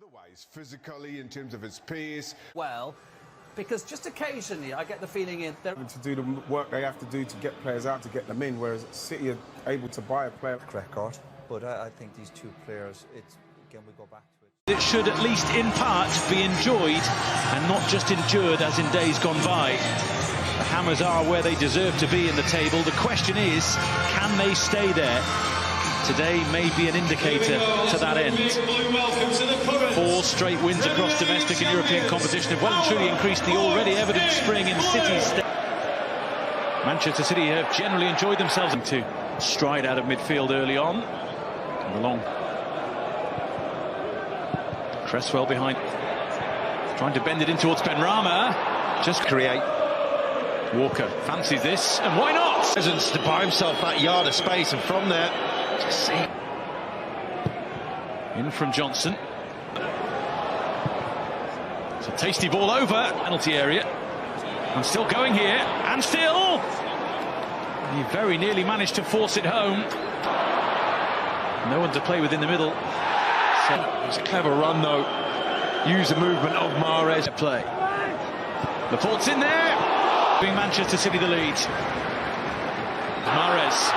otherwise, physically, in terms of his pace. Well, because just occasionally I get the feeling to do the work they have to do to get players out, to get them in, whereas City are able to buy a player. Record, but I think these two players, again, we go back to it. It should at least in part be enjoyed and not just endured as in days gone by. The Hammers are where they deserve to be in the table. The question is, can they stay there? Today may be an indicator to that end. 4 straight wins across domestic and European competition have well and truly increased the already evident spring in City's. Manchester City have generally enjoyed themselves to stride out of midfield early on. Come along. Cresswell behind, trying to bend it in towards Benrahma. Just create. Walker fancies this, and why not? Presence to buy himself that yard of space, and from there, just see. In from Johnson. It's a tasty ball over penalty area, and still going here, and still. He very nearly managed to force it home. No one to play with in the middle. So it was a clever run, though. Use the movement of Mahrez. Play. Laporte's in there. Giving Manchester City the lead. Mahrez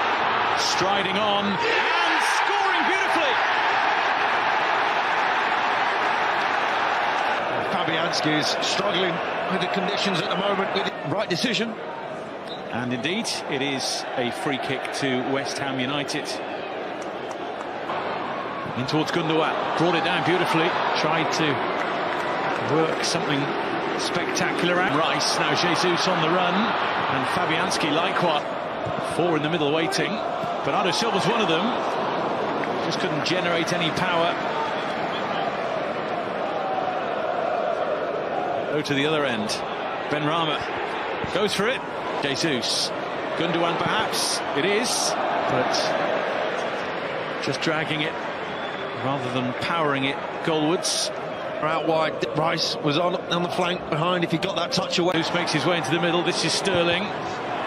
striding on and scoring beautifully. Fabianski is struggling with the conditions at the moment. With the right decision. And indeed, it is a free kick to West Ham United. In towards Gundogan, brought it down beautifully, tried to work something spectacular out. Rice, now Jesus on the run, and Fabianski likewise. 4 in the middle waiting. Bernardo Silva's one of them. Just couldn't generate any power. Go to the other end. Benrahma goes for it. Jesus. Gundogan perhaps. It is, but just dragging it rather than powering it goalwards. Out wide, Rice was on the flank behind if he got that touch away. Loose makes his way into the middle. This is Sterling.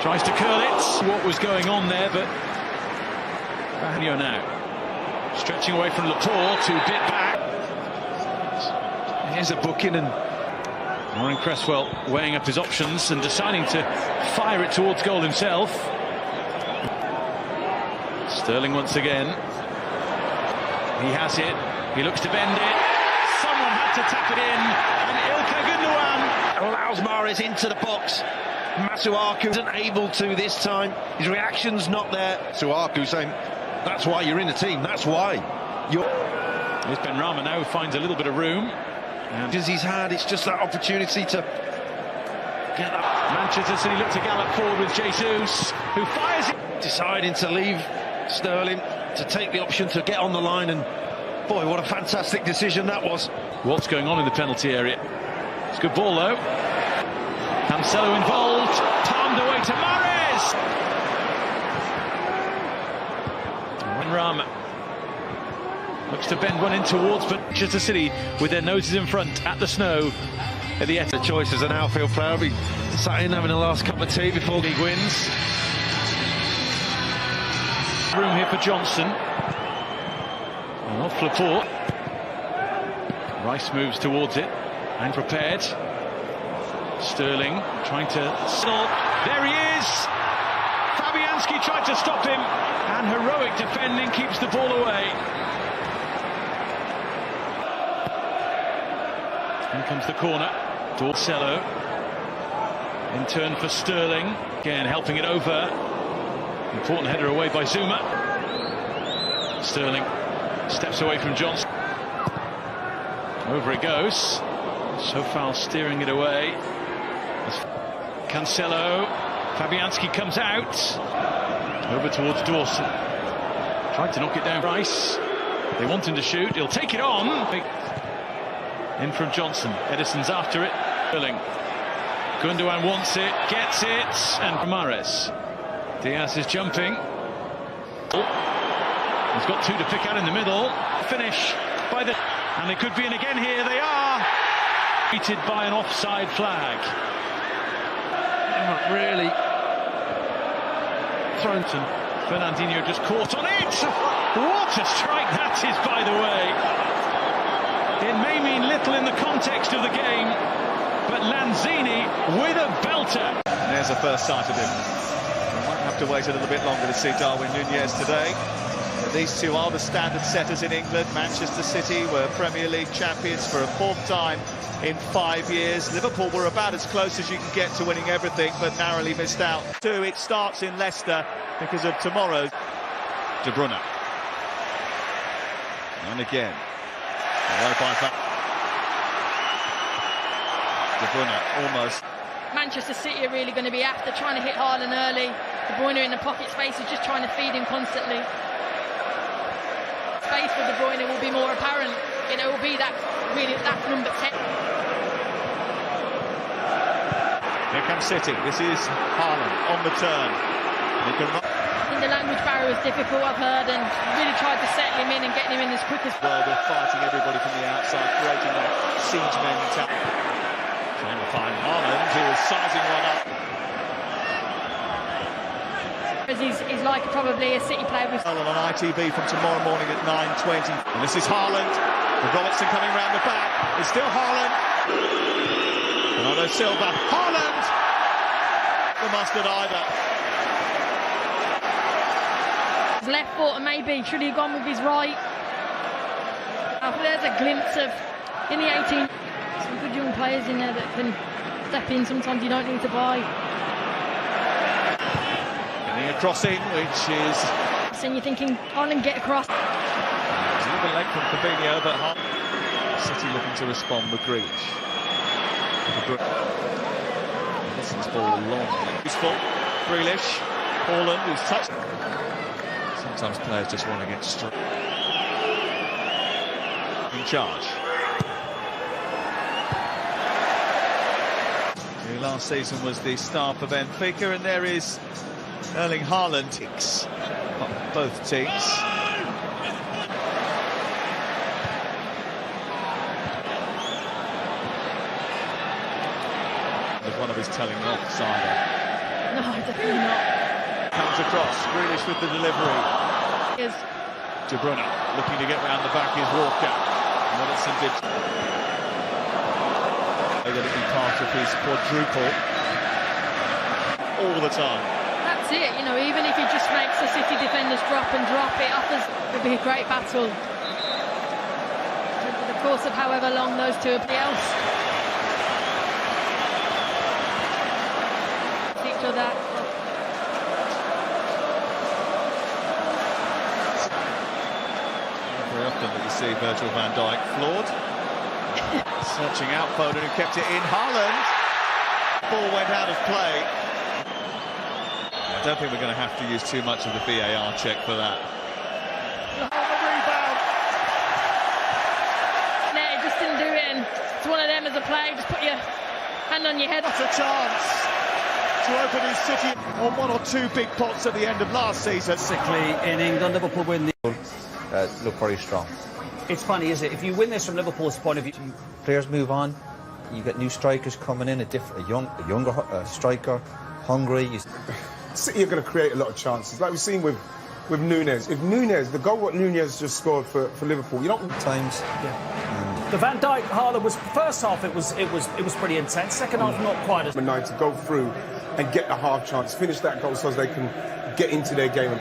Tries to curl it. What was going on there, but Rafinha now. Stretching away from Laporte to bit back. Here's a booking, and Warren Cresswell weighing up his options and deciding to fire it towards goal himself. Sterling once again. He has it. He looks to bend it. Someone had to tap it in, and Ilkay Gundogan allows Mahrez into the box. Masuaku isn't able to this time. His reaction's not there. Masuaku saying, that's why you're in the team. That's why you're. Here's Benrahma now, finds a little bit of room. And as he's had, it's just that opportunity to get that. Manchester City look to gallop forward with Jesus, who fires it. Deciding to leave Sterling to take the option to get on the line, and boy, what a fantastic decision that was. What's going on in the penalty area? It's a good ball though. Cancelo involved, palmed away to Mahrez. Benrahma looks to bend one in towards, but Manchester City with their noses in front at the snow at the end. The choice as an outfield player, be sat in having a last cup of tea before league wins. Room here for Johnson. And off Laporte. Rice moves towards it and prepared. Sterling trying to stop. There he is. Fabianski tried to stop him, and heroic defending keeps the ball away. In comes the corner. Dorcello in turn for Sterling. Again helping it over. Important header away by Zuma. Sterling steps away from Johnson. Over it goes. Sofal steering it away. Cancelo. Fabianski comes out. Over towards Dawson. Tried to knock it down. Rice. They want him to shoot. He'll take it on. In from Johnson. Edison's after it. Sterling. Gundogan wants it. Gets it. And Mahrez. Diaz is jumping. He's got 2 to pick out in the middle. Finish by the... And they could be in again here. They are. Beaten by an offside flag. Not really. Thornton. Fernandinho just caught on it. What a strike that is, by the way. It may mean little in the context of the game, but Lanzini with a belter. There's a first sight of him. We might have to wait a little bit longer to see Darwin Núñez today. But these two are the standard setters in England. Manchester City were Premier League champions for a fourth time in 5 years. Liverpool were about as close as you can get to winning everything, but narrowly missed out. It starts in Leicester because of tomorrow. De Bruyne. And again. Away by De Bruyne almost. Manchester City are really going to be after trying to hit Haaland early. De Bruyne in the pocket space is just trying to feed him constantly. Space for De Bruyne will be more apparent. You know, it will be that number 10. Here comes City. This is Haaland on the turn. I think the language barrier was difficult, I've heard, and really tried to settle him in and get him in as quick as Well, they're fighting everybody from the outside, creating that siege mentality. Trying to find Haaland, who is sizing one up. he's like probably a City player with... On ITV from tomorrow morning at 9:20. And this is Haaland. With Robertson coming round the back. It's still Haaland. Bernardo Silva. Haaland! The mustard either. His left foot, and maybe should he have gone with his right? There's a glimpse of, in the 18, some good young players in there that can step in. Sometimes you don't need to buy. Getting a cross in, which is... And you're thinking, Haaland get across. It's a little late from Fabinho, but City looking to respond with Grealish. Listens ball long. Useful. Grealish. Haaland, who's touched. Sometimes players just want to get straight. In charge. Who last season was the star for Benfica, and there is Erling Haaland. Both teams. With one of his telling knocks either. No, definitely not. Comes across, Grealish with the delivery. Yes. De Bruyne looking to get round the back is Walker. Robertson did. That it be part of his quadruple all the time. That's it, you know, even if he just makes the City defenders drop, it offers, it'll be a great battle. Over the course of however long those two are else. Each other. Very often that you see Virgil van Dijk floored. Searching out Foden, who kept it in. Haaland. Ball went out of play. I don't think we're going to have to use too much of the VAR check for that. Oh, the rebound. No, it just didn't do it, and it's one of them as a player, just put your hand on your head. What a chance to open his City on one or two big pots at the end of last season. Basically, in England, Liverpool win the... Look very strong. It's funny, is it? If you win this from Liverpool's point of view... Players move on. You get new strikers coming in, a younger striker, hungry. City are going to create a lot of chances, like we've seen with Núñez. If Núñez, the goal what Núñez just scored for Liverpool, you don't... Times. The Van Dijk Haaland was first half. It was pretty intense. Second half, not quite as. ...9 to go through and get the half chance, finish that goal so as they can get into their game.